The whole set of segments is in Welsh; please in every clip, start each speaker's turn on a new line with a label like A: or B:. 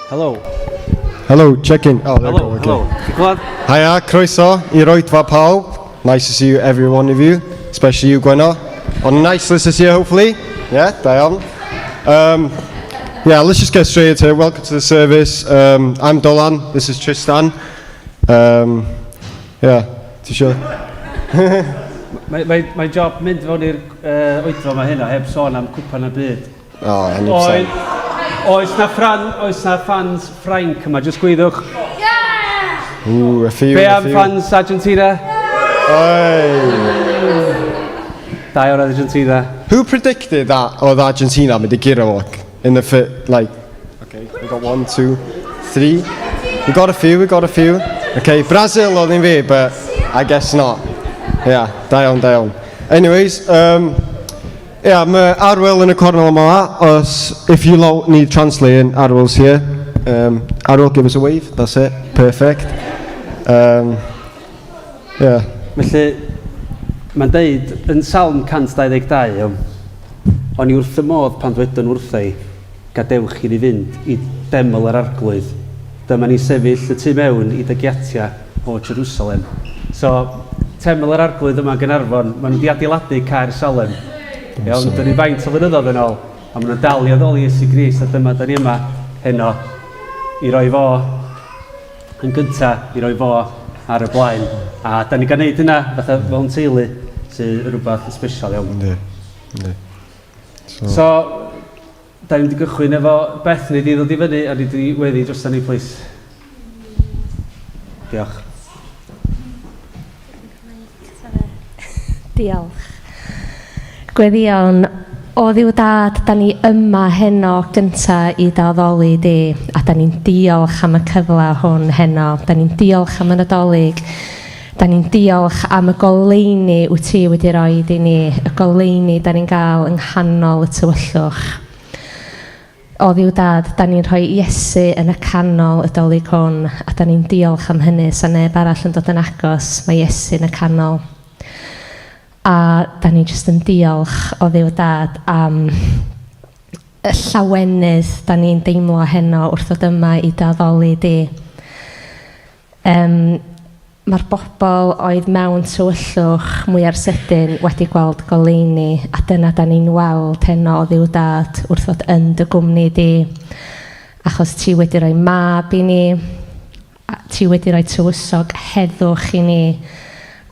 A: Hello.
B: Hello, checking. Oh, there
A: Hello,
B: we go. Okay.
A: hello.
B: Hiya, croeso I Roedfa pawb. Nice to see you, every one of you, especially you, Gwenno. On a nice list this year, hopefully. Yeah, da iawn. Yeah, let's just get straight into it. Welcome to the service. I'm Dolan, this is Tristan. Yeah, ti sure?
A: Mae job mynd fewn i'r oedfa mae hynna heb sôn am cwpan y byd.
B: Oh, 100%.
A: Oes na fans Ffrainc yma, jyst gwyddwch.
B: Ooh, a few.
A: Be am fans Argentina? Da o'r Argentina.
B: Who predicted that oedd Argentina mynd I giro in the fit, like, okay, we got 1, 2, 3. We got a few. Okay, Brazil oedd un fi, but I guess not. Yeah, da iawn. Anyways, yeah, mae Arwyl yn y cornel yma. If you need translating, Arwyl's here. Arwyl, give us a wave. That's it. Perfect. Yeah.
A: Felly, mae'n deud yn Salm 122, o'n I wrth y modd pan ddwedon wrtha I, gadewch I ni fynd I deml yr arglwydd. Dyma ni sefyll y tu mewn I dygiatia o Jerusalem. So, teml yr arglwydd yma Gaernarfon, maen nhw wedi adeiladu Caer Salem. Iawn, dyn ni faint o flynyddoedd yn ôl, a maen nhw'n dal I addoli Iesu Grist, a dyma dyn ni yma heno I roi fo yn gyntaf, I roi fo ar y blaen. A da ni gan neud hynna fatha fel teulu sy'n rhywbeth special iawn.
B: Ynddi.
A: So, da ni wedi gychwyn efo Bethany di ddod I fyny a ni wedi weddi dros ni, please. Diolch.
C: Diolch. Gweddion, o ddiw dad, da ni yma heno gynta i daddoli di, a da ni'n diolch am y cyfle hwn heno. Da ni'n diolch am y Nadolig. Da ni'n diolch am y goleuni wyt ti wedi rhoi i ni, y goleuni da ni'n gael yng nghanol y tywyllwch. O ddiw dad, da ni'n rhoi Iesu yn y canol y dolig hwn, a da ni'n diolch am hynny, sa neb arall yn dod yn agos, mae Iesu yn y canol. A da ni jyst yn diolch o ddiw dad am y llawenydd da ni'n deimlo heno wrth ddod yma i daddoli di. Mae'r bobl oedd mewn tywyllwch mwyaf sydyn wedi gweld goleuni, a dyna da ni'n weld heno o ddiw dad wrth ddod yn dy gwmni di. Achos ti wedi rhoi mab i ni, ti wedi rhoi tywysog heddwch i ni,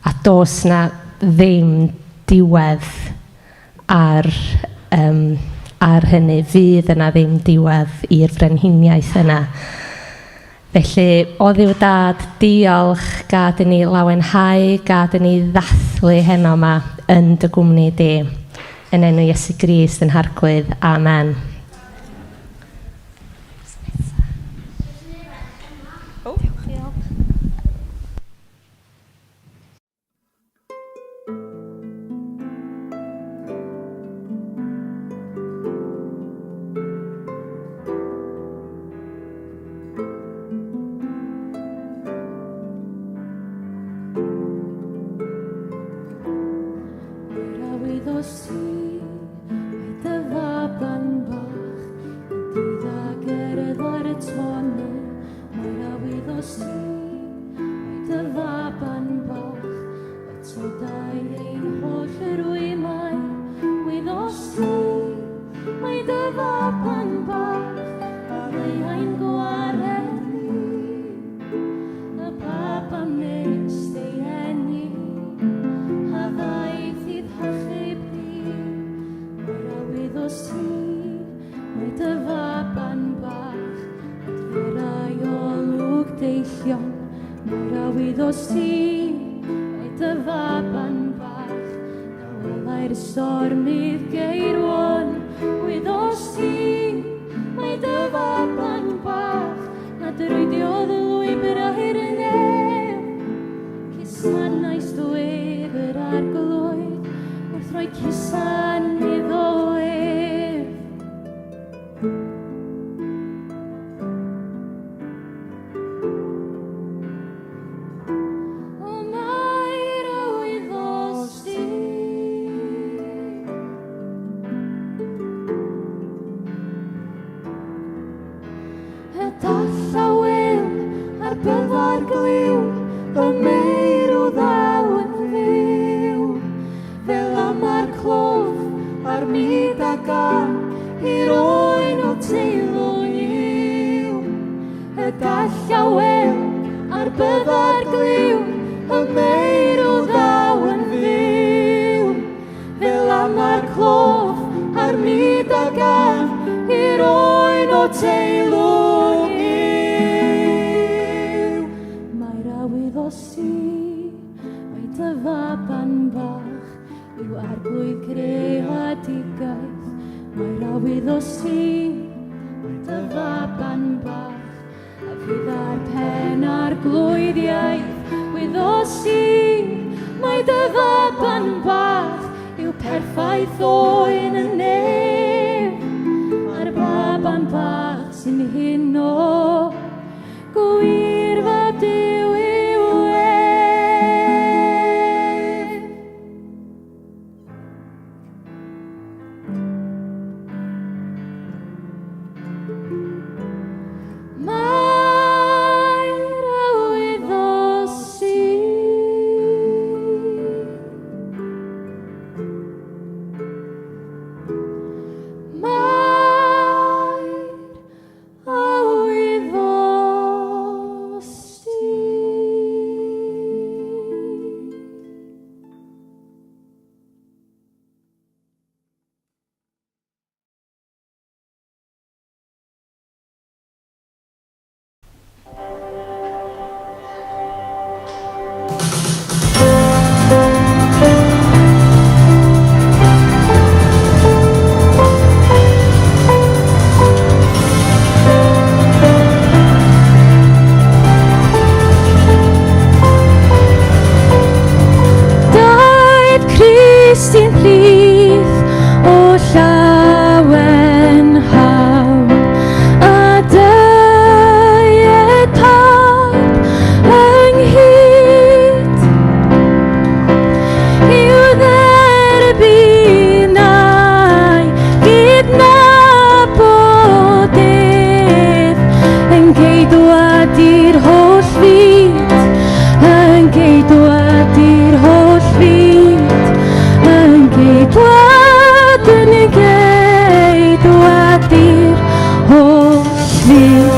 C: a dos na ddim diwedd ar hynny, fydd yna ddim diwedd i'r frenhiniaeth yna. Felly, o ddiw dad, diolch, gad i ni lawenhau, gad i ni ddathlu heno yma yn dy gwmni di. Yn enw Iesu Grist yn Harglwydd. Amen. Crist i'n plith o llawen hawn, a dyed pawb ynghyd i'w dderbyn a'i gydnabodydd yn geidwad i'r holl fyd, yn geidwad i'r holl fyd, yn geidwad i'r holl fyd.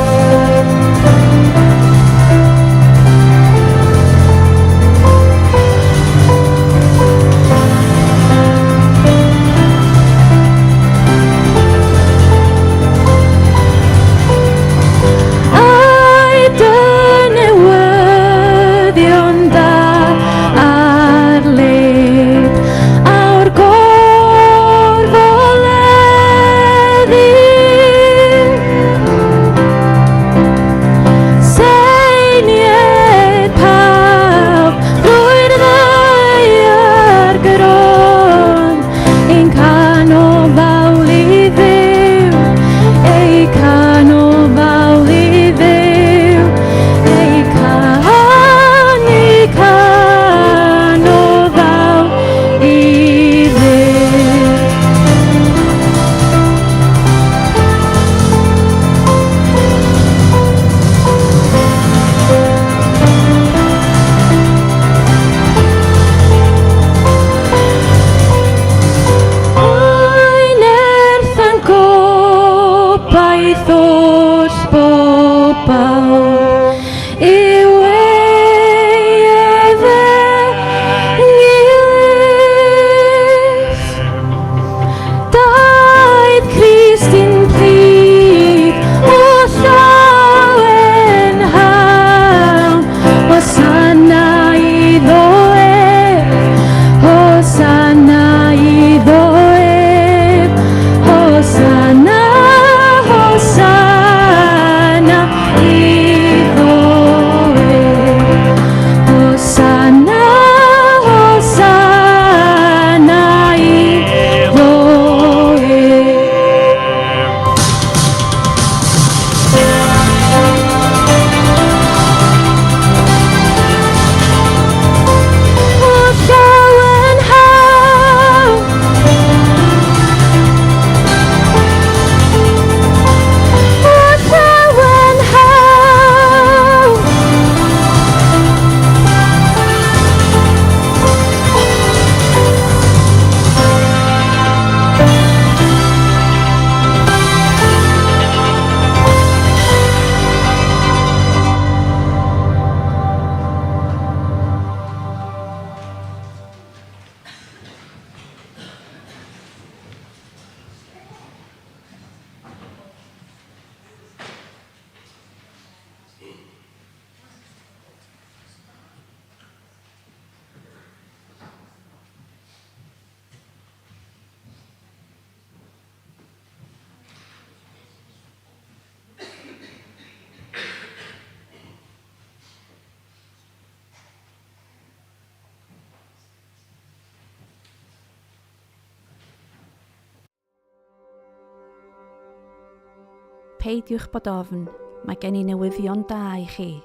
D: Peidiwch bod ofn, mae gen i newyddion da i chi.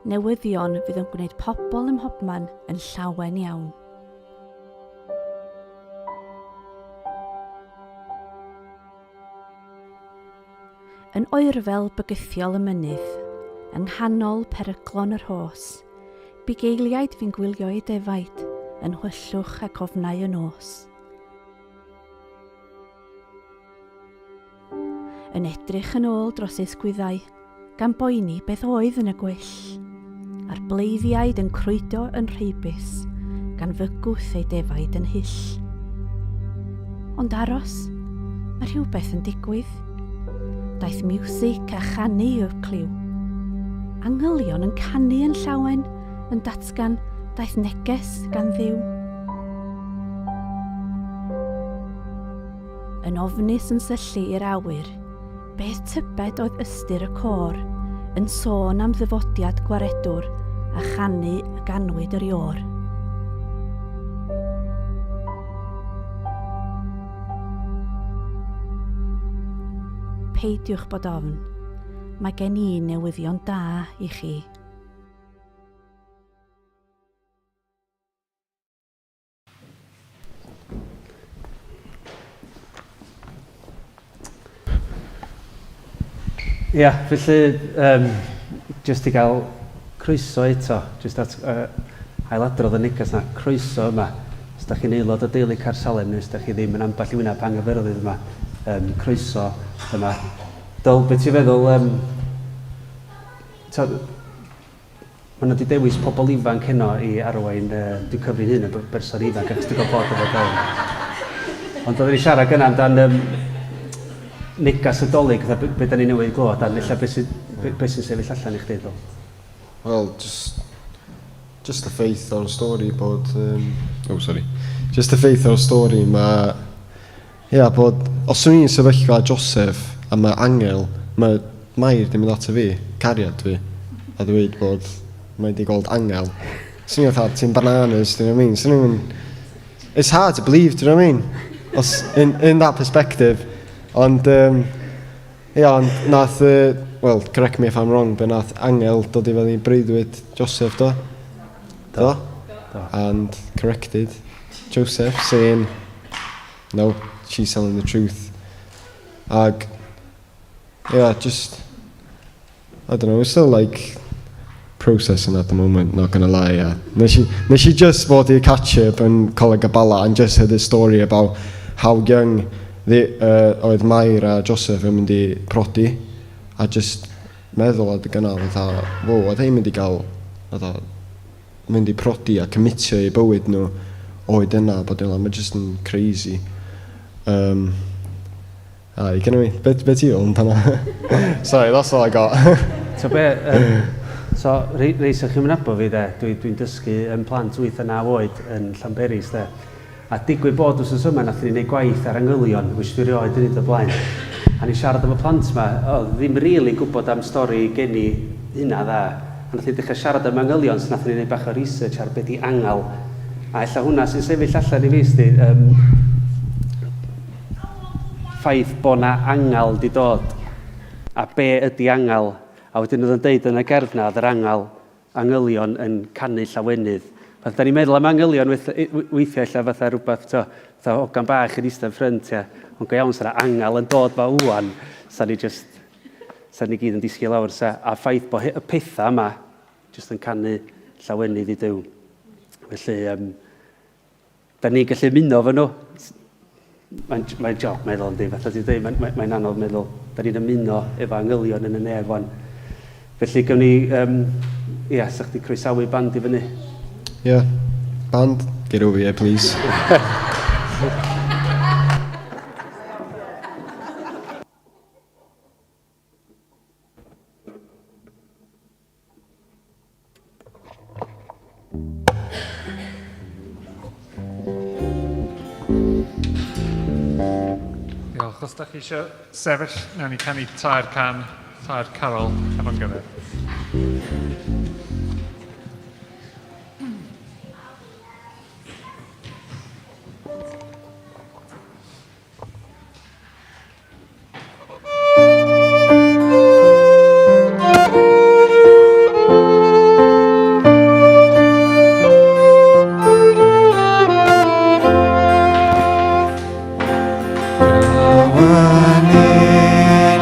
D: Newyddion fydd yn gwneud pobl ym mhobman yn llawen iawn. Yn oerfel bygythiol y mynydd, yng nghanol peryglon yr hos, bugeiliaid fi'n gwylio ei defaid yn hwyllwch ac ofnau y nos. Yn edrych yn ôl dros ysgwyddau, gan boeni beth oedd yn y gwyll, a'r bleiddiaid yn crwydo yn rheibus, gan fygwth ei defaid yn hyll. Ond aros, mae rhywbeth yn digwydd. Daeth miwsig a chanu yw'r cliw. Angylion yn canu yn llawen, yn datgan daeth neges gan Dduw. Yn ofnus yn syllu i'r awyr, beth tybed oedd ystyr y côr, yn sôn am ddyfodiad gwaredwr a chanu y ganwyd yr ior. peidiwch bod ofn. Mae gen I newyddion da i chi.
A: Ia, felly, jyst i gael croeso eto, jyst at ailadrodd y neges na, croeso yma. Os da chi'n aelod o deulu Caersalem, neu os da chi ddim yn ambell i wyneb anghyfyrddyd yma, croeso yma. Dyl, beth ti'n feddwl, mae nhw wedi dewis pobl ifanc heno i arwain, dwi'n cyfri'n hyn y berson ifanc, achos dwi'n gwybod bod efo gael. Ond oedden ni siarad gyna amdan negas y dolyg, beth da ni newydd glod, a nella beth sy'n sefyll allan i chdi, Dyl?
B: Well, just the faith o'r stori bod... Just the faith o'r stori, mae... Ia, bod... Os o'n i'n sefyllfa Joseph a mae angel, mae Mair di mynd ato fi, cariad fi, a dweud bod mae wedi gweld angel. Sy'n eitha, ti'n bananas, do you know what I mean? Sy'n even... It's hard to believe, do you know what I mean? Os, in that perspective. Ond, ia, ond nath... Well, correct me if I'm wrong, but nath angel dod I fel I breuddwyd Joseph, do? Do? And corrected Joseph, saying, no, she's telling the truth. Ag, yeah, just, I don't know, we're still like processing at the moment, not gonna lie, yeah. Nes I just fod I catch up yn Coleg y Bala and just heard a story about how young oedd Mair a Joseph yn mynd I prodi. A just meddwl ad y gynnal, fatha, wow, oedd ein mynd I gael, fatha, mynd I prodi a commitio I bywyd nhw oed yna, bod yna, mae just yn crazy. You gonna me, bit you on hana. Sorry, that's all I got.
A: So be, so reis o'ch chi'n mynabo fi de, dwi'n dysgu yn plant 8 a 9 oed yn Llanberis de. A digwydd bod wrth yma nath ni wneud gwaith ar angylion, which dwi'n rioed yn neud o blaen. A ni siarad efo plant yma, ddim rili gwybod am stori gen I hynna dda. A nath ni dechrau siarad am angylion, so nath ni wneud bach o research ar beth I angel. A ella hwnna sy'n sefyll allan I fi sti, ffaith bod na angel di dod, a be ydi angel. A wedyn oedd yn deud yn y gerdd na, yr angylion yn canu llawenydd. Fath da ni'n meddwl am angylion weithiau illa fatha rhywbeth, fatha hogan bach yn eistedd ffrynt, ia. Ond go iawn, sy'n angel yn dod fa wwan, sa'n ni gyd yn disgyn lawr, a ffaith bod y pethau yma jyst yn canu llawenydd I Duw. Felly, da ni'n gallu muno fo nhw. Mae'n job meddwl yndi, fatha ti'n dweud, mae'n anodd meddwl. Da ni'n ymuno efo angylion yn y nefon. Felly, gawn ni, sa'ch di croesawu band I fyny.
B: Yeah, band, get over here, please.
E: Diolch. Os da chi eisiau sefyll, nawn ni canu tair carol efo'n gyfer.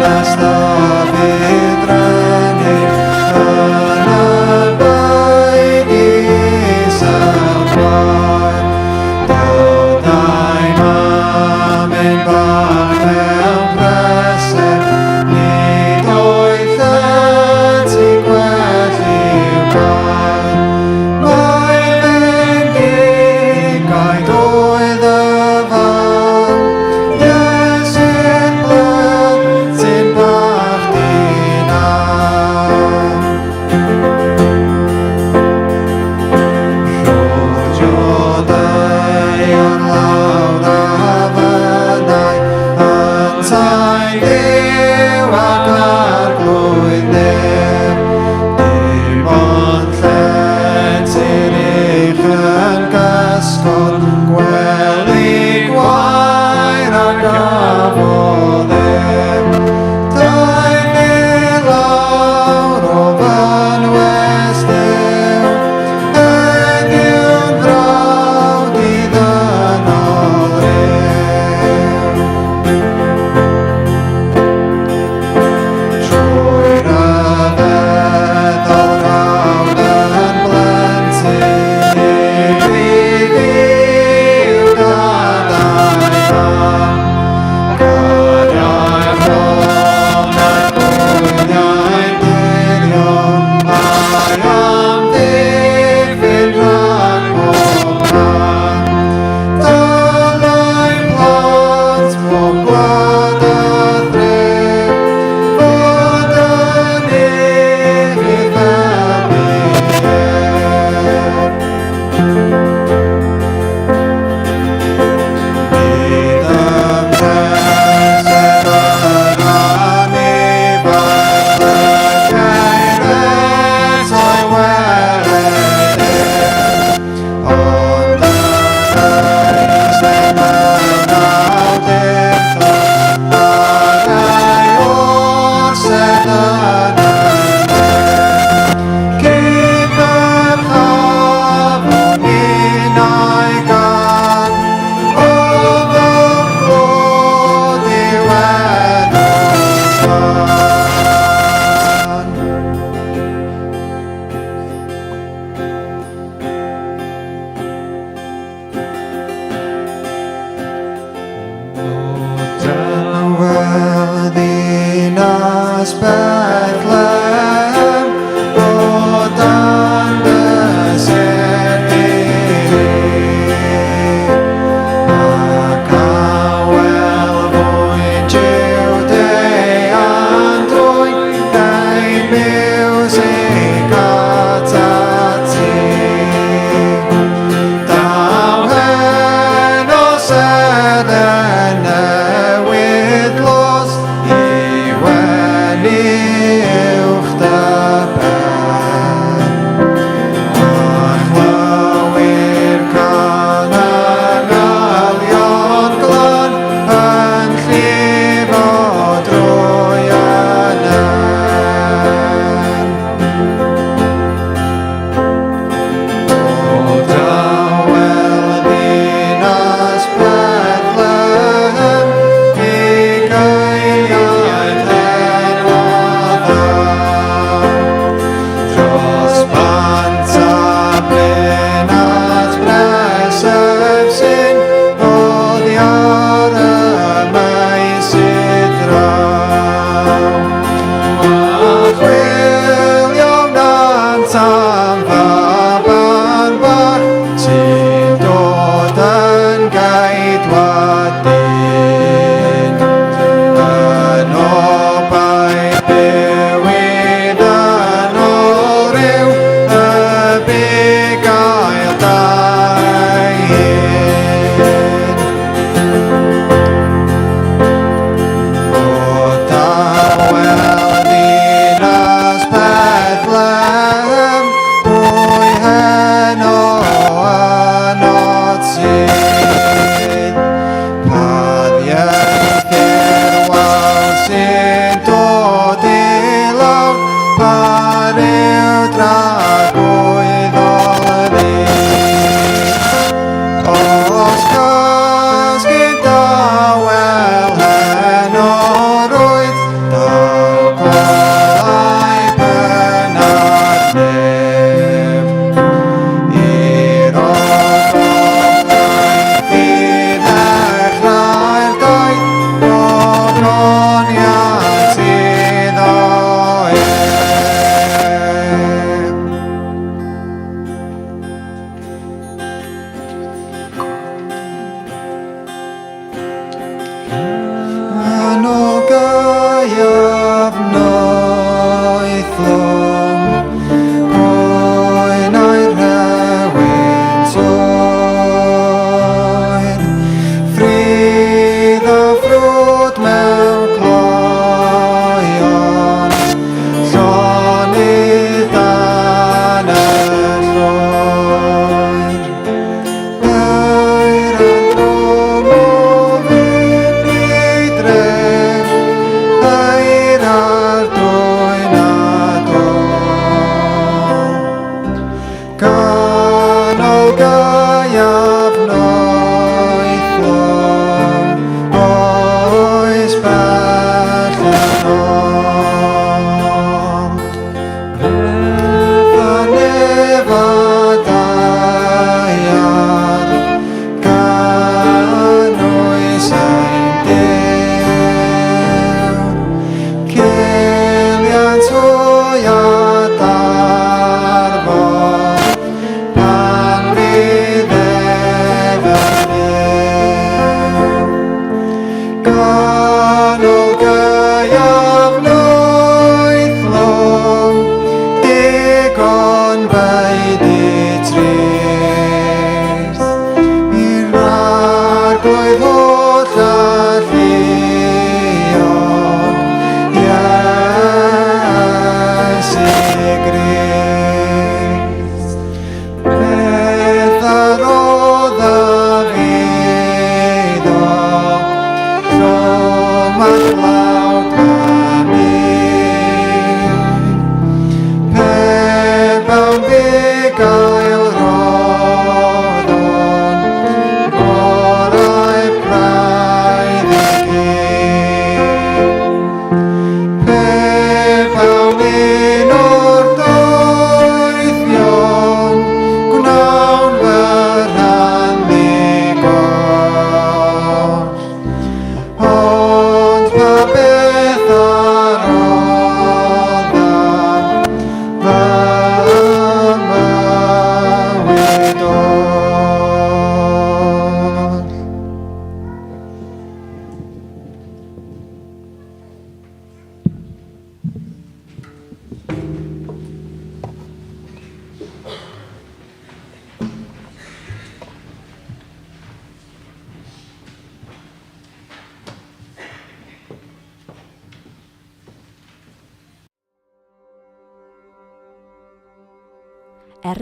F: As the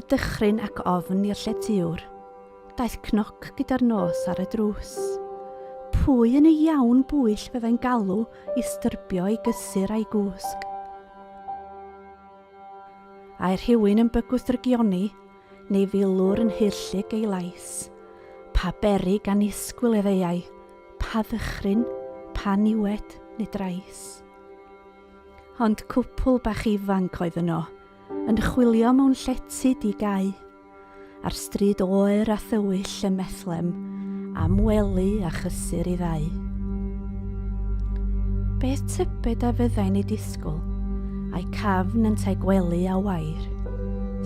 D: dychryn ac ofn i'r lletiwr, daeth cnoc gyda'r nos ar y drws. Pwy yn y iawn bwyll fyddai'n galw i styrbio ei gysur a'i gwsg? A'i rhywun yn bygwth rygioni, neu filwr yn hirllig ei lais. Pa beri gan isgwyl y ddeiau, pa ddychryn, pa niwed neu drais. Ond cwpl bach ifanc oedd yno, yn chwilio mewn llety di gau, ar stryd oer a thywyll y methlem, am wely a chysur i ddau. Beth tybed a fyddai'n ei disgwyl, a'i cafn yn tai gwely a wair.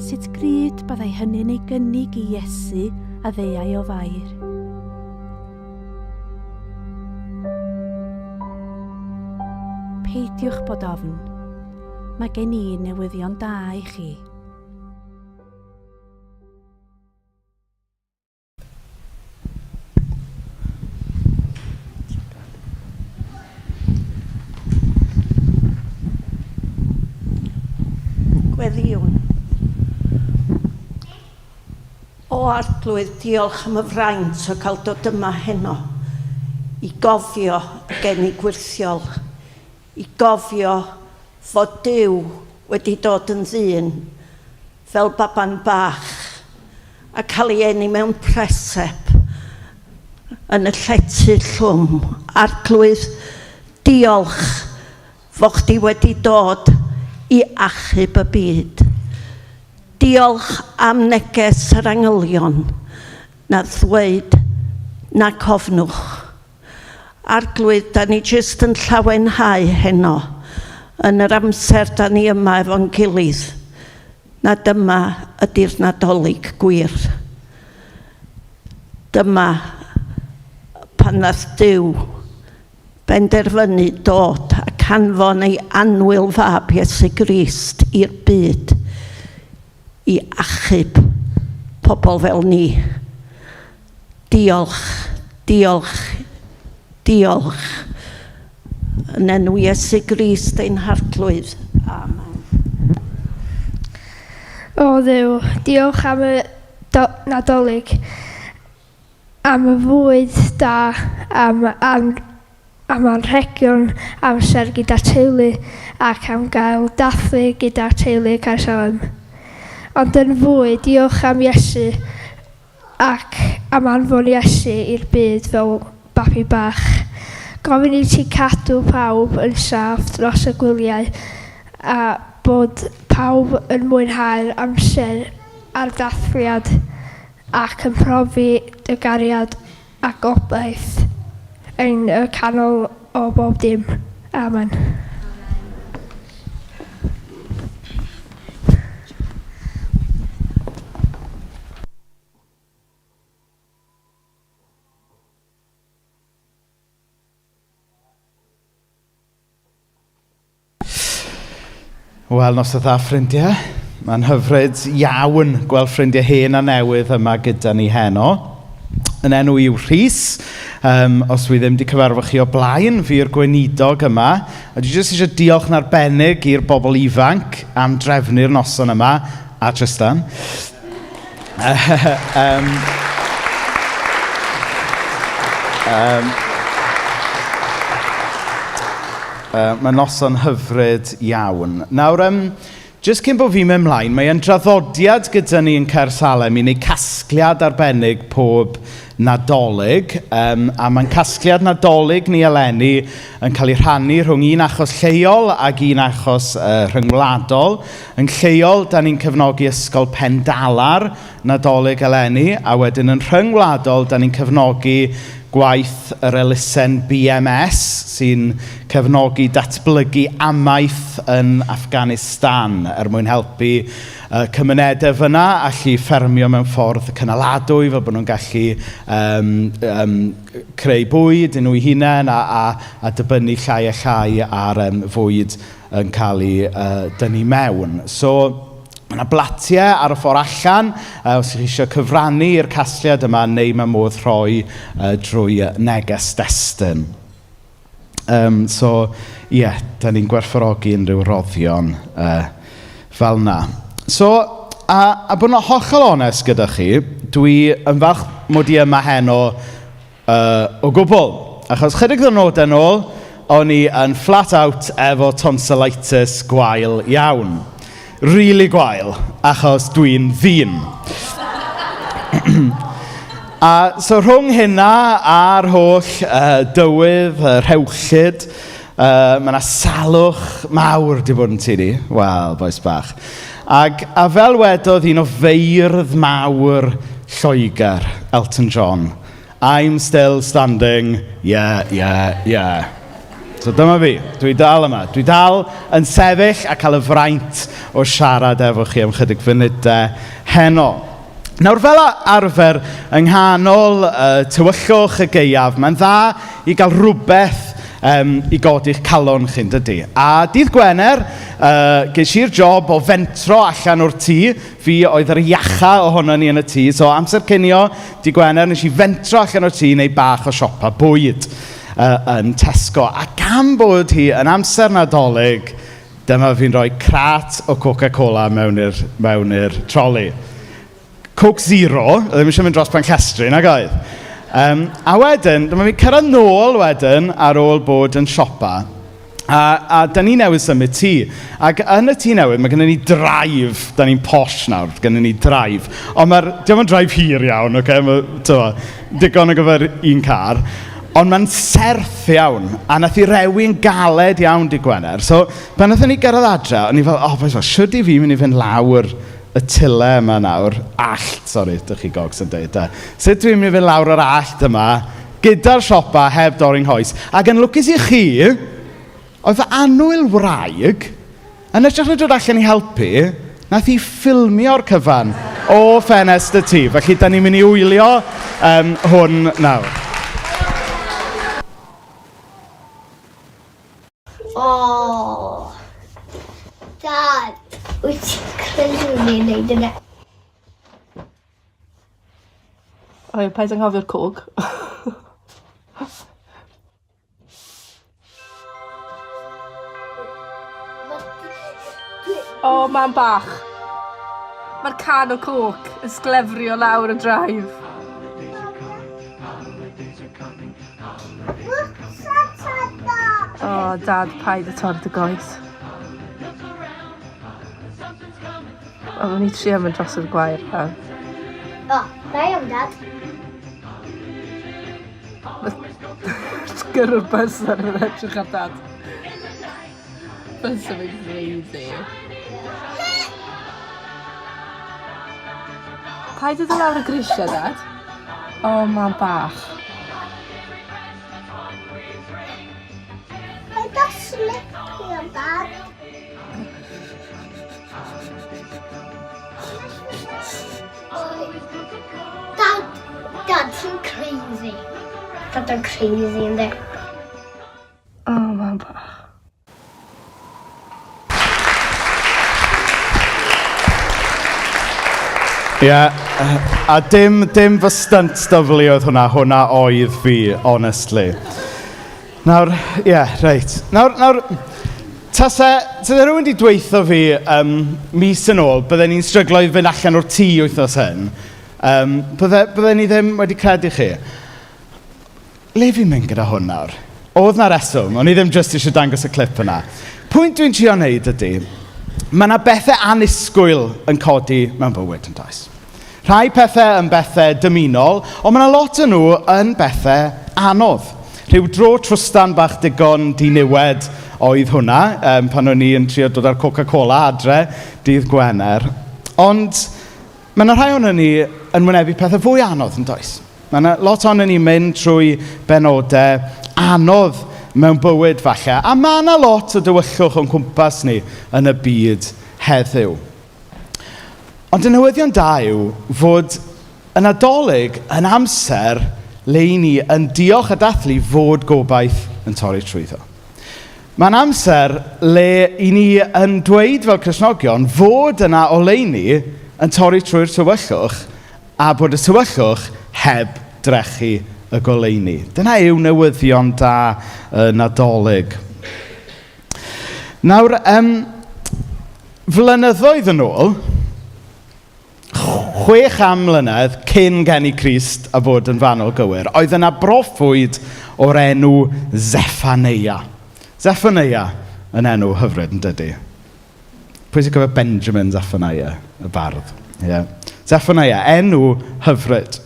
D: Sut gryd byddai hynny'n ei gynnig i Iesu a ddeiau o fair. Peidiwch bod ofn, mae gen i newyddion da i chi.
F: Gweddiwn. O arglwydd, diolch am y fraint o cael dod yma heno, i gofio gen i gwirthiol, i gofio fod Duw wedi dod yn ddyn fel baban bach a cael ei eni mewn presep yn y llety llwm. Arglwydd, diolch fo chdi wedi dod i achub y byd. Diolch am neges yr angylion na ddweud na cofnwch. Arglwydd, da ni jyst yn llawenhau heno yn yr amser da ni yma efo'n gilydd, na dyma ydy'r Nadolig gwir. Dyma pan nath Duw benderfynu dod a canfon ei annwyl fab Iesu Grist i'r byd i achub pobl fel ni. Diolch, diolch, diolch. Yn enw Iesu Grist ein harglwydd. Amen.
G: O Dduw, diolch am y Nadolig, am y fwyd da, am anrhegion amser gyda teulu ac am gael dathlu gyda teulu Caersalem. Ond yn fwy, diolch am Iesu ac am anfon Iesu i'r byd fel babi bach. Gofyn i ti cadw pawb yn saff dros y gwyliau a bod pawb yn mwynhau'r amser a'r dathliad ac yn profi dy gariad a gobaith yn y canol o bob dim. Amen.
H: Wel, nos o dda, ffrindiau. Mae'n hyfryd iawn gweld ffrindiau hen a newydd yma gyda ni heno. Yn enw i'w Rhys. Os wi ddim wedi cyfarfod chi o blaen, fi yw'r gweinidog yma. A dwi jyst eisiau diolch yn arbennig i'r bobl ifanc am drefnu'r noson yma, a Tristan. Mae noson hyfryd iawn. Nawr, jyst cyn bod fi'n mynd ymlaen, mae'n draddodiad gyda ni yn Caersalem i wneud casgliad arbennig pob Nadolig. A mae'n casgliad Nadolig ni eleni yn cael ei rhannu rhwng un achos lleol ac un achos rhyngwladol. Yn lleol, da ni'n cefnogi ysgol Pendalar Nadolig eleni, a wedyn yn rhyngwladol, da ni'n cefnogi gwaith yr elusen BMS sy'n cefnogi datblygu amaeth yn Afghanistan mwyn helpu cymunedau fyna allu ffermio mewn ffordd cynaladwy fel bod nhw'n gallu creu bwyd yn nhw eu hunain a dibynnu llai a llai ar fwyd yn cael ei dynnu mewn. So, mae yna blatiau ar y ffordd allan, os ydych chi eisiau cyfrannu i'r casgliad yma, neu mae modd rhoi drwy neges destun. Da ni'n gwerthfawrogi unrhyw roddion fel yna. So, A bod nhw'n hollol onest gyda chi, dwi yn falch mod i yma heno o gwbl. Achos chydig ddwrnodau yn ôl, o'n i yn flat out efo tonsillitis gwael iawn. Really gwael, achos dwi'n ddyn. A so rhwng hynna a'r holl dywydd, rhewllyd, mae yna salwch mawr di bod yn tu ni. Wel, boes bach. A fel wedodd un o feirdd mawr Lloegr, Elton John, I'm still standing, yeah. So dyma fi, dwi dal yma. Dwi dal yn sefyll a cael y fraint o siarad efo chi am chydig funudau heno. Nawr fel arfer yng nghanol tywyllwch y gaeaf, mae'n dda i gael rhywbeth i godi'ch calon chi'n dydy. A dydd Gwener, ges i'r job o fentro allan o'r tŷ. Fi oedd yr iacha ohono ni yn y tŷ. So amser cinio, dydd Gwener, nes i fentro allan o'r tŷ neu bach o siopa bwyd yn Tesco. A gan bod hi yn amser Nadolig, dyma fi'n rhoi crat o Coca-Cola mewn i'r troli. Coke Zero, ddim eisiau mynd dros Penllestri, nag oedd. A wedyn, dyma fi cyrraedd nôl wedyn ar ôl bod yn siopa. A da ni newydd symud tŷ. Ac yn y tŷ newydd, mae gennym ni drive. Da ni'n posh nawr, gennym ni drive. Ond diolch yn drive hir iawn, digon o gyfer un car. Ond mae'n serth iawn. A nath i rewi'n galed iawn di Gwener. So, pan nath ni gyrraedd adre, o'n i fel, siwr di fi mynd i fynd lawr y tyle yma nawr, dych chi gogs yn dweud. Sut dwi'n mynd i fynd lawr yr allt yma, gyda'r siopa heb dorri'n hoes. Ac yn lwcus i chi, oedd fy annwyl wraig, yn edrych na dod allan i helpu, nath i ffilmio'r cyfan o ffenest y tŷ. Felly, da ni'n mynd i wylio hwn nawr.
I: Oh, Dad, wyt ti'n credu ni'n neud yna?
J: O, paid anghofio'r cwg. O, mam bach. Mae'r can o coc yn sglefrio lawr y drive. O, Dad, paid y tord y goes. O, ni trio mynd dros yr gwair.
I: O, da iawn, Dad.
J: Gyrw'r bus ar yn edrych ar Dad. Bus yn mynd crazy. Paid ydw lawr y grisiau, Dad. O, mam bach.
I: Paid o slipio, Dad. Dad, ti'n crazy. Dad yn crazy, ynddi?
J: O, mam bach.
H: Ie, a dim fy stunt dyflu oedd hwnna oedd fi, honestly. Nawr, reit. Nawr, tase rhywun wedi dweutho fi mis yn ôl, bydden ni'n stryglo i fynd allan o'r tŷ wythnos hyn, bydden ni ddim wedi credu chi. Le fi'n mynd gyda hwn nawr? Oedd na reswm, o'n i ddim jyst eisiau dangos y clip yna. Pwynt dwi'n trio wneud ydy, mae yna bethau anusgwyl yn codi mewn bywyd yn does. Rhai pethau yn bethau dymunol, ond mae yna lot yn nhw yn bethau anodd. Rhyw dro trwstan bach digon diniwed oedd hwnna, pan o'n i yn trio dod â'r Coca-Cola adre dydd Gwener. Ond mae yna rhai o'n ni yn wynebu pethau fwy anodd yn does. Mae yna lot o'n ni'n mynd trwy benodau anodd mewn bywyd falle. A mae yna lot o dywyllwch o'n cwmpas ni yn y byd heddiw. Ond y newyddion da yw fod y Nadolig yn amser le i ni yn diolch a dathlu fod gobaith yn torri trwyddo. Mae'n amser le i ni yn dweud fel Cristnogion fod yna oleuni yn torri trwy'r tywyllwch a bod y tywyllwch heb drechu y goleuni. Dyna yw newyddion da y Nadolig. Nawr, flynyddoedd yn ôl, 600 mlynedd cyn geni Crist a bod yn fanwl gywir, oedd yna broffwyd o'r enw Zephaniah. Zephaniah yn enw hyfryd yn dydy. Pwy sy'n gyfer Benjamin Zephaniah, y bardd? Yeah. Zephaniah, enw hyfryd.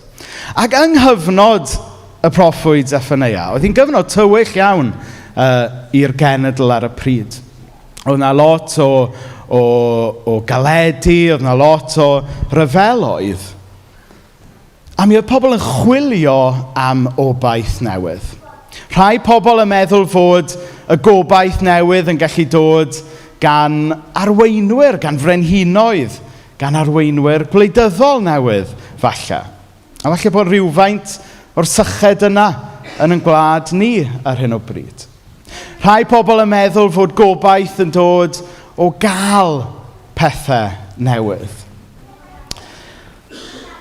H: Ac yng nghyfnod y proffwyd Zephaniah, oedd hi'n gyfnod tywych iawn i'r genedl ar y pryd. Oedd yna lot o galedu, oedd yna lot o ryfeloedd. A mi oedd pobl yn chwilio am obaith newydd. Rhai pobl yn meddwl fod y gobaith newydd yn gallu dod gan arweinwyr, gan frenhinoedd, gan arweinwyr gwleidyddol newydd, falle. A falle bod rhywfaint o'r syched yna yn gwlad ni ar hyn o bryd. Rhai pobl yn meddwl fod gobaith yn dod o gael pethau newydd.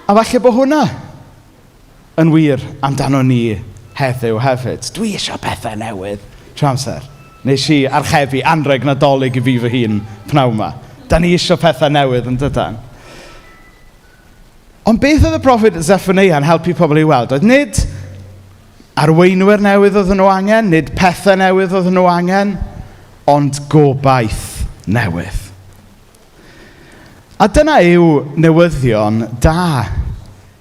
H: A falle bod hwnna yn wir amdano ni heddiw hefyd. Dwi eisiau pethau newydd. Tra amser. Nes i archebu anreg nadolig i fi fy hun pnawn yma. Da ni eisiau pethau newydd yn dydyn. Ond beth oedd y proffwyd Zephaniah yn helpu pobl i weld? Oedd nid arweinwyr newydd oedd nhw angen, nid pethau newydd oedd nhw angen, ond gobaith newydd. A dyna yw newyddion da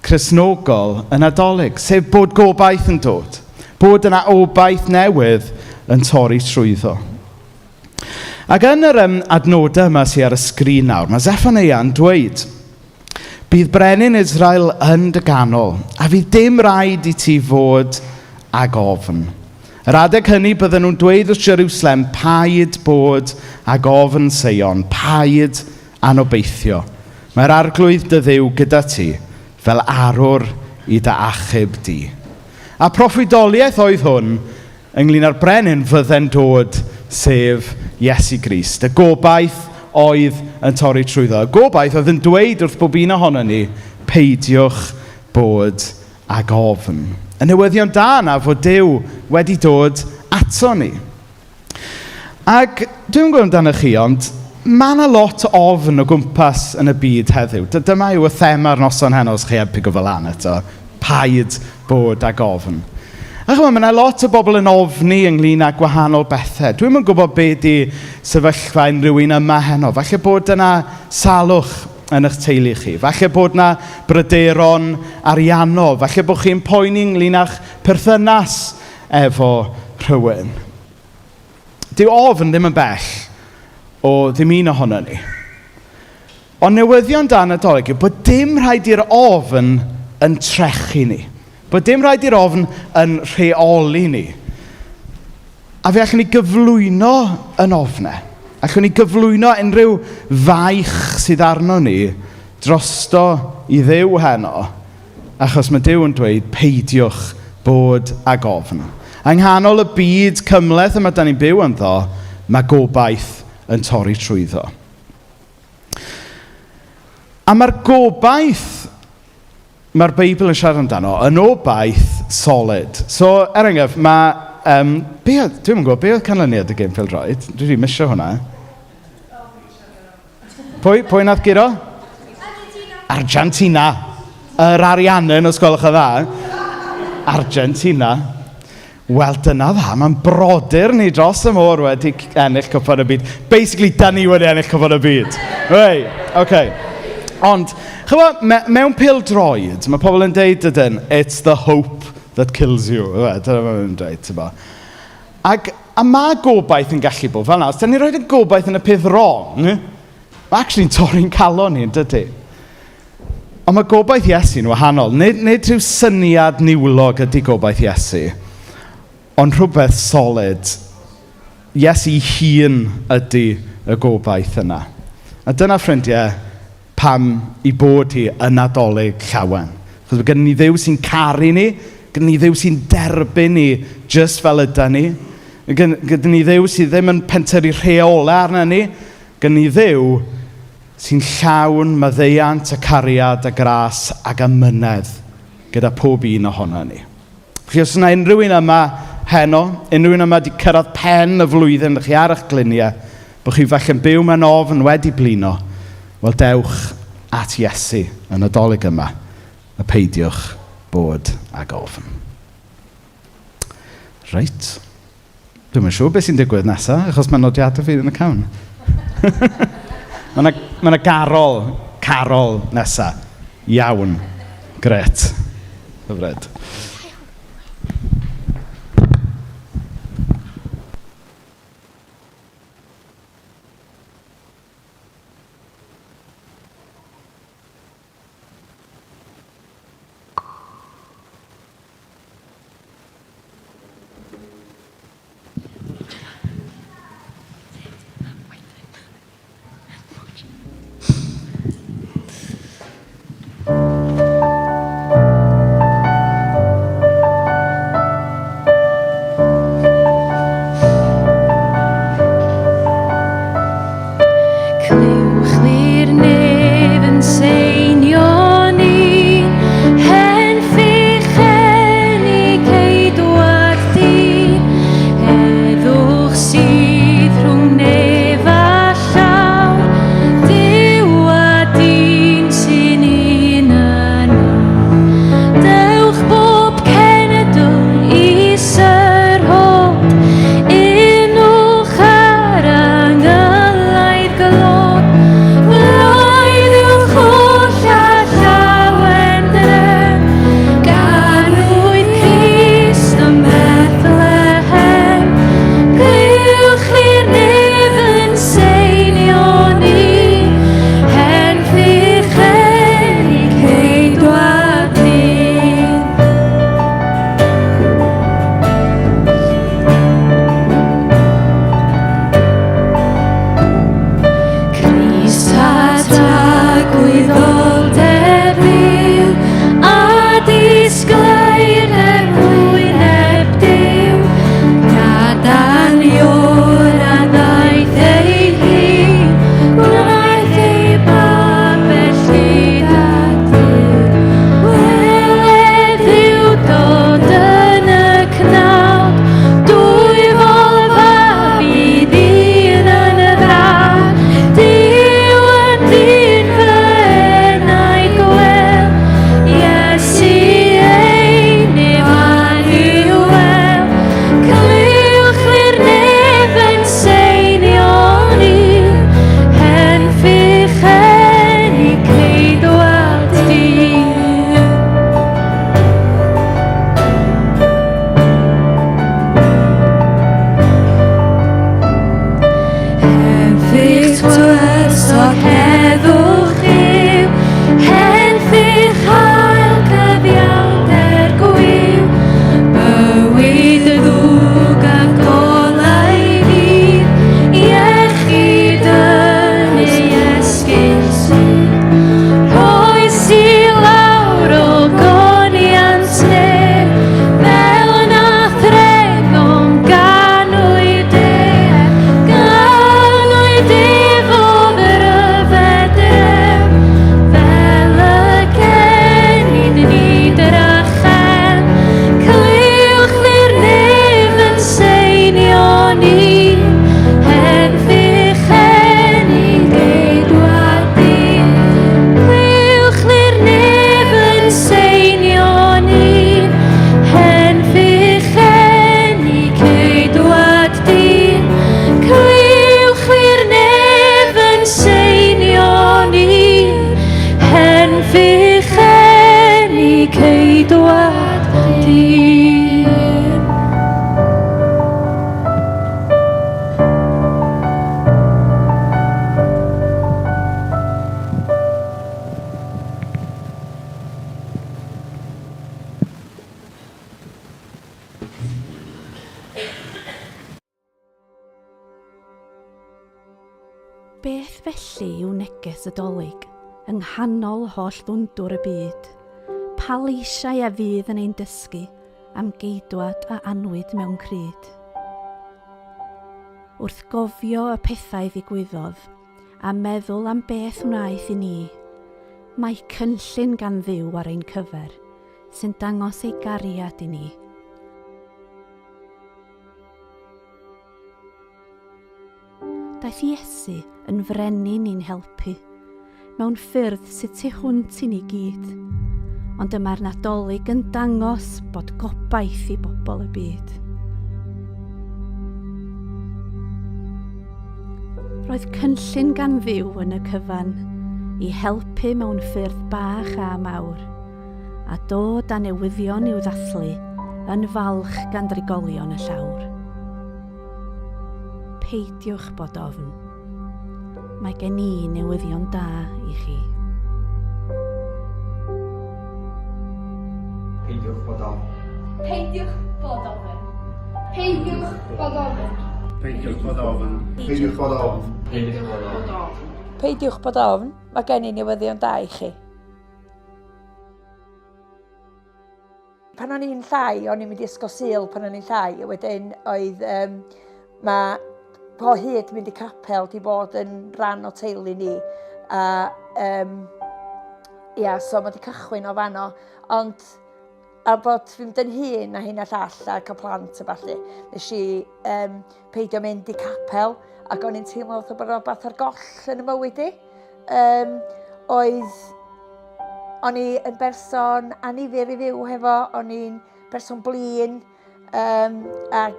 H: Cristnogol yn Nadolig, sef bod gobaith yn dod. Bod yna obaith newydd yn torri trwyddo. Ac yn yr adnodau yma sydd ar y sgrin nawr, mae Zephaniah yn dweud, bydd brenin Israel yn dy ganol, a fydd dim rhaid i ti fod ag ofn. Yr adeg hynny bydden nhw'n dweud wrth Jerusalem, paid bod ag ofn Sion, paid anobeithio. Mae'r arglwydd dy Dduw gyda ti, fel arwr i dy achub di. A proffwydoliaeth oedd hwn, ynglyn â'r brenin fydden dod, sef Iesu Grist. Y gobaith oedd yn torri trwyddo. Y gobaith oedd yn dweud wrth bob un ohono ni, peidiwch bod ag ofn. Y newyddion da yna fod Duw wedi dod ato ni. Ac dwi'n gwybod amdano chi, ond mae yna lot o ofn o gwmpas yn y byd heddiw. Dyma yw y thema'r noson heno os chi heb pigo fel an eto. Paid bod ag ofn. A chymod, mae yna lot o bobl yn ofni ynglyn â gwahanol bethau. Dwi'm yn gwybod beth di sefyllfa unrhyw yma heno. Falle bod yna salwch yn eich teulu chi. Falle bod yna bryderon ariannol. Falle bod chi'n poeni ynglyn â'ch perthynas efo rhywun. Dyw ofn ddim yn bell o ddim un ohono ni. Ond newyddion dan Nadolig yw bod dim rhaid i'r ofn yn trechu ni. Bod dim rhaid i'r ofn yn rheoli ni. A fe allwn ni gyflwyno yn ofnau. Allwn ni gyflwyno unrhyw faich sydd arno ni drosto i Dduw heno. Achos mae Duw yn dweud, peidiwch bod ag ofn. Yng nghanol y byd cymhleth yma da ni'n byw ynddo, mae gobaith yn torri trwyddo. A mae'r gobaith mae'r Beibl yn siarad amdano, yn obaith solid. So, enghraifft, dwi'n gwybod, be oedd canlyniad y Game Pêl-droed? Dwi wedi misio hwnna. Pwy nath giro? Argentina. Yr Ariannan, os gwelwch y dda. Argentina. Wel, dyna dda. Mae'n brodyr ni dros y môr wedi ennill Cwpan y Byd. Basically, da ni wedi ennill Cwpan y Byd. Right, okay. Ond, chybod, mewn pêl-droed, mae pobl yn deud ydyn, it's the hope that kills you. Dyna mae'n dweud, ti'n bo. A mae gobaith yn gallu bod fel yna. Os da ni roed y gobaith yn y peth wrong, mae actually'n torri'n calon ni, yn dydy. Ond mae gobaith Iesu'n wahanol. Nid rhyw syniad niwlog ydy gobaith Iesu, ond rhywbeth solid. Iesu hun ydy y gobaith yna. A dyna, ffrindiau, pam i bod hi yn Nadolig llawen. Chos mae gen ni Dduw sy'n caru ni, gen ni Dduw sy'n derbyn ni just fel yda ni. Gen ni Dduw sy'n ddim yn pentyrru rheolau arna ni. Gen ni Dduw sy'n llawn maddeuant y cariad a gras ag amynedd gyda pob un ohono ni. Felly os yna unrhyw un yma heno, unrhyw un yma wedi cyrraedd pen y flwyddyn chi ar eich gliniau, bod chi falle'n byw mewn ofn wedi blino, wel dewch at Iesu yn y Dolig yma, y peidiwch bod ag ofn. Reit. Dwi'n yn siŵr beth sy'n digwydd nesaf, achos mae nodiadau fi yn y cawn. Mae yna carol nesaf. Iawn. Gret. Hyfryd.
D: Beth felly yw neges y Dolig, yng nghanol holl ddwndwr y byd? Pa leisiau a fydd yn ein dysgu am geidwad a anwyd mewn cryd? Wrth gofio y pethau ddigwyddodd a meddwl am beth wnaeth i ni, mae cynllun gan Dduw ar ein cyfer sy'n dangos ei gariad i ni. Daeth Iesu yn frenin ni'n helpu, mewn ffyrdd sut tu hwnt i ni gyd. Ond dyma'r Nadolig yn dangos bod gobaith i bobl y byd. Roedd cynllun gan Dduw yn y cyfan i helpu mewn ffyrdd bach a mawr, a dod â newyddion i'w ddathlu yn falch gan drigolion y llawr. Peidiwch bod ofn. Mae gen i newyddion da i chi.
K: Peidiwch bod ofn.
G: Peidiwch bod ofn. Peidiwch bod ofn.
K: Peidiwch bod ofn. Peidiwch bod ofn. Peidiwch bod ofn.
L: Peidiwch bod ofn. Mae gen i newyddion da i chi. Pan o'n i'n llai, o'n i'n mynd i ysgol Sul pan o'n i'n llai, a wedyn oedd mae po hyd mynd i capel di bod yn rhan o teulu ni. So mae di cychwyn o fanno, ond a bod fi'n mynd yn hun a hyn a llall a cael plant a falle, nes i peidio mynd i capel, ac o'n i'n teimlo bod rhywbeth ar goll yn y mywyd i. O'n i yn berson anifyr i fyw hefo, o'n i'n berson blin, ac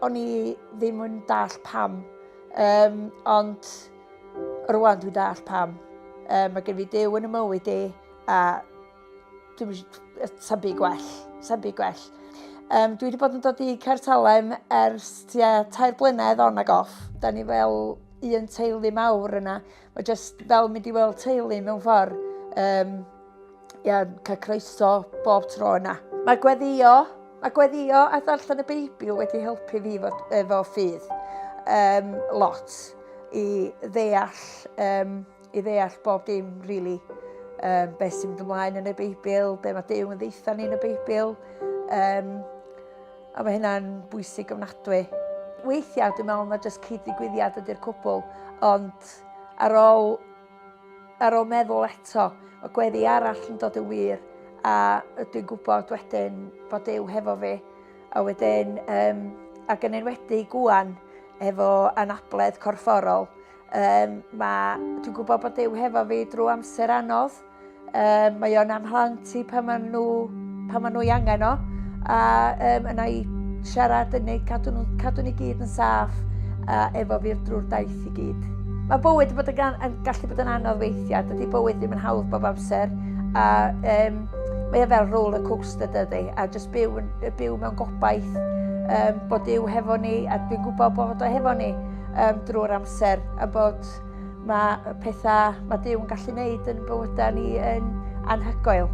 L: o'n i ddim yn dall pam. Ond rwan dwi'n dall pam. Mae gen fi Duw yn y mywyd i, a sa'n byd gwell, sa'n byd gwell. Dwi wedi bod yn dod i Caersalem ers 3 blynedd on ag off. Da ni fel un teulu mawr yna. Mae jyst fel mynd i weld teulu mewn ffordd. Cael croeso bob tro yna. Mae gweddio a ddarllen y Beibl wedi helpu fi efo ffydd lot i ddeall bob dim, really. Beth sy'n mynd ymlaen yn y Beibl, be mae Duw yn ddeitha ni yn y Beibl. A mae hynna'n bwysig ofnadwy. Weithiau dwi'n meddwl na jyst cyd-ddigwyddiad ydy'r cwbl, ond ar ôl meddwl eto, mae gweddi arall yn dod yn wir, a dwi'n gwybod wedyn bod Duw hefo fi, a wedyn, ac yn enwedig gwan efo anabledd corfforol, dwi'n gwybod bod Duw hefo fi drwy amser anodd. Mae o'n amhlant i pan maen nhw i angen o, a yna i siarad yn ei cadw ni gyd yn saff, efo fi'r drwy'r daith i gyd. Mae bywyd yn gallu bod yn anodd weithiau, dydy bywyd ddim yn hawdd bob amser, a mae e fel roller coaster dydy, a jyst byw mewn gobaith bod Duw hefo ni, a dwi'n gwybod bod o hefo ni drwy'r amser, a bod mae pethau mae Duw yn gallu gwneud yn bywydau ni yn anhygoel.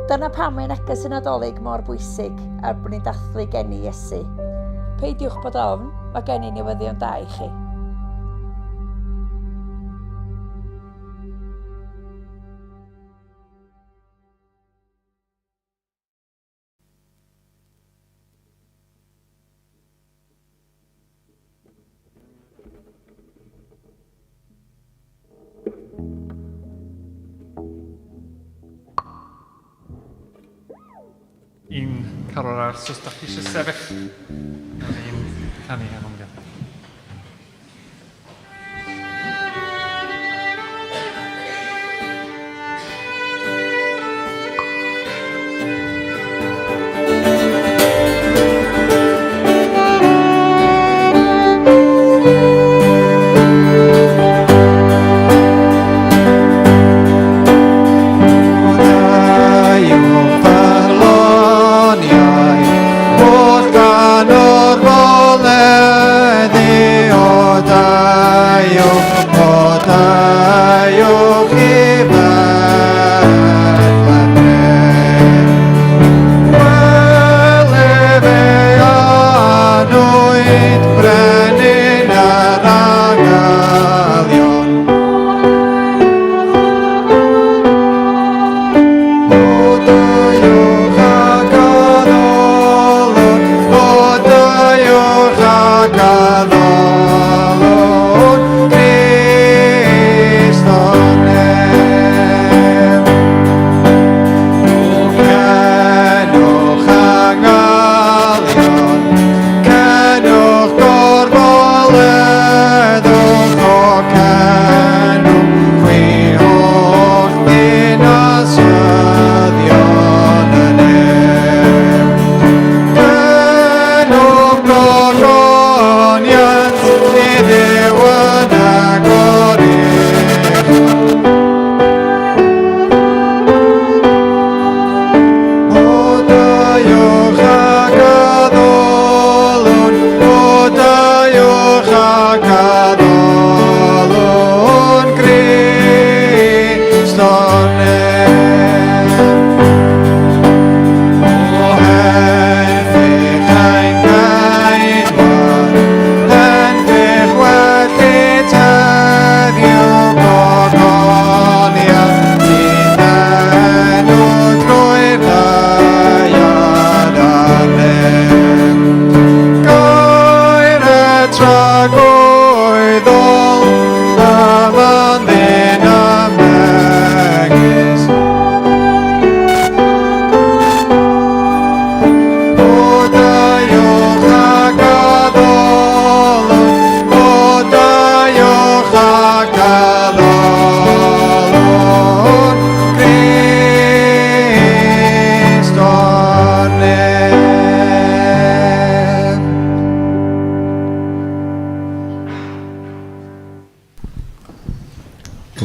L: Dyna pam mae'n neges y Nadolig mor bwysig a bod ni'n dathlu gen i Iesu. Peidiwch bod ofn, mae gen i newyddion da i chi.
E: Un carol ars, os da chi eisiau sefyll, un canu am ymgynn.
M: O'r gan o'r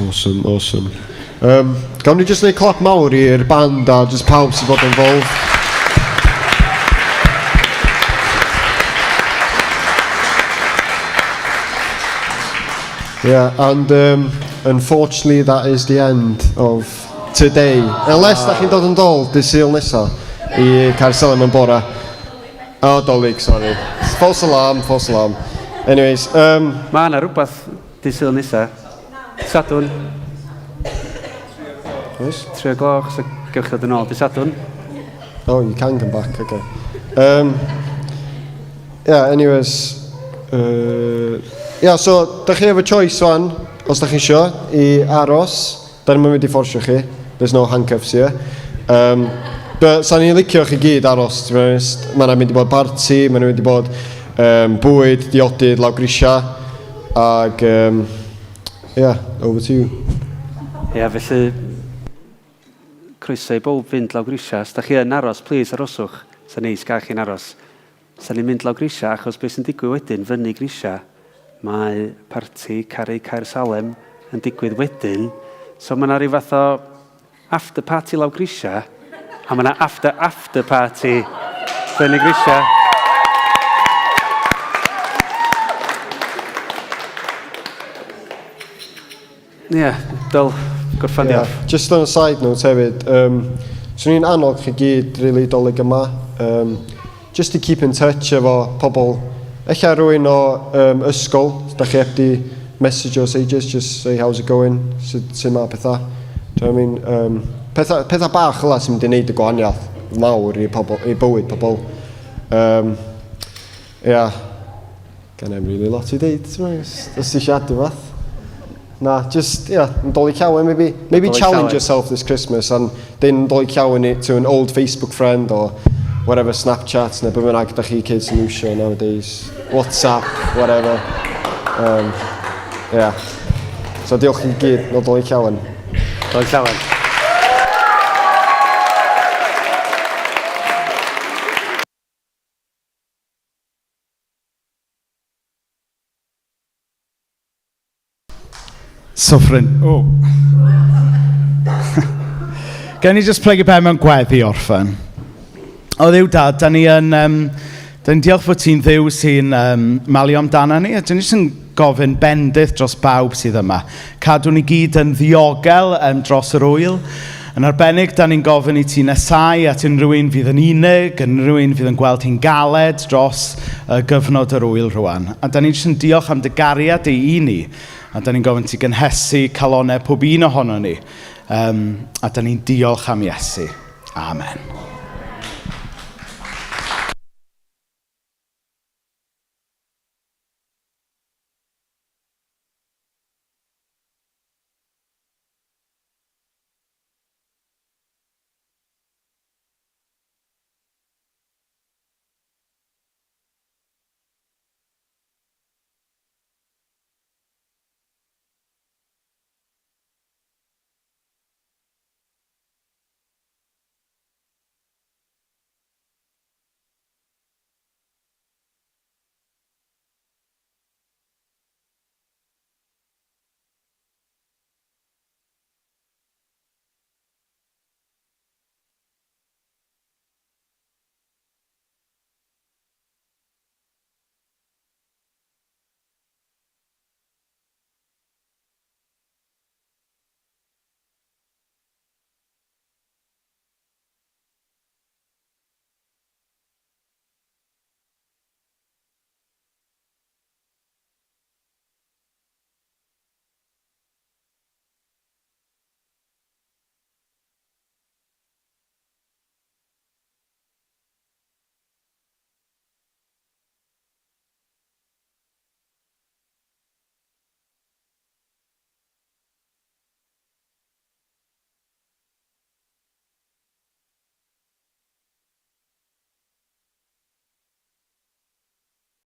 B: Awesome, awesome. Gawn ni just neud clap mawr i'r band a just pawb sy'n bod yn involved. Yeah, and unfortunately that is the end of today. Unless da chi'n dod yn dol dy Sul nesa i Caersalem yn bora. Oh, Dolig, sorry. False alarm, false alarm. Anyways,
A: Mae yna rhywbeth dy Sul nesa. Sadwn.
B: Oes?
A: 3 o'clock, so gewch ddod yn ôl dy Sadwn.
B: Oh, you can come back, okay. Yeah, anyways. So, da chi efo choice wan, os da chi isio, i aros. Da ni'n mynd i fforsio chi. There's no handcuffs here. But sa'n ni'n licio chi gyd aros, to be honest. Mae'n mynd i bod party, mae'n mynd i bod bwyd, diodydd, lawgrisia. Ag, yeah, over to you.
A: Felly, croeso i bob fynd lawgrisia. Os da chi yn aros, please, aroswch. Sa'n neis gael chi'n aros. Sa'n ni'n mynd lawgrisia, achos beth sy'n digwydd wedyn, fyny grisia. Mae parti Caru Caersalem yn digwydd wedyn. So mae yna rhyw fath o after party law grisia, a mae yna after party fyny grisia. Dol gorffan diolch.
B: Just on a side note hefyd, so ni'n annog chi gyd really dolyg yma, just to keep in touch efo pobl. Eich rhywun o ysgol, da chi ebdi message o Sages, just say how's it going, sy'n ma pethau. Do you know what I mean? Pethau bach yla sy'n mynd i wneud y gwahaniaeth mawr i bywyd pobl. Gan I'm really lot i ddeud, os ti siadw fath. Na, just, yn doli llawen, maybe challenge yourself this Christmas and then doli llawen it to an old Facebook friend or whatever, Snapchat, neu bynnag da chi kids yn iwsio nowadays. WhatsApp, whatever. So diolch i gyd, no doli llawen.
A: Doli llawen.
H: Suffering. Oh. Gen i just plegu pen mewn gweddi orffen. O ddiw dad, da ni'n diolch fod ti'n ddiw sy'n malio amdana ni, a da ni'n gofyn bendith dros bawb sydd yma. Cadw ni gyd yn ddiogel dros yr wyl. Yn arbennig, da ni'n gofyn i ti nesau at unrhyw un fydd yn unig, unrhyw un fydd yn gweld hi'n galed dros gyfnod yr wyl rwan. A da ni'n diolch am dy gariad i ni, a da ni'n gofyn ti gynhesu calonau pob un ohono ni. A da ni'n diolch am Iesu. Amen.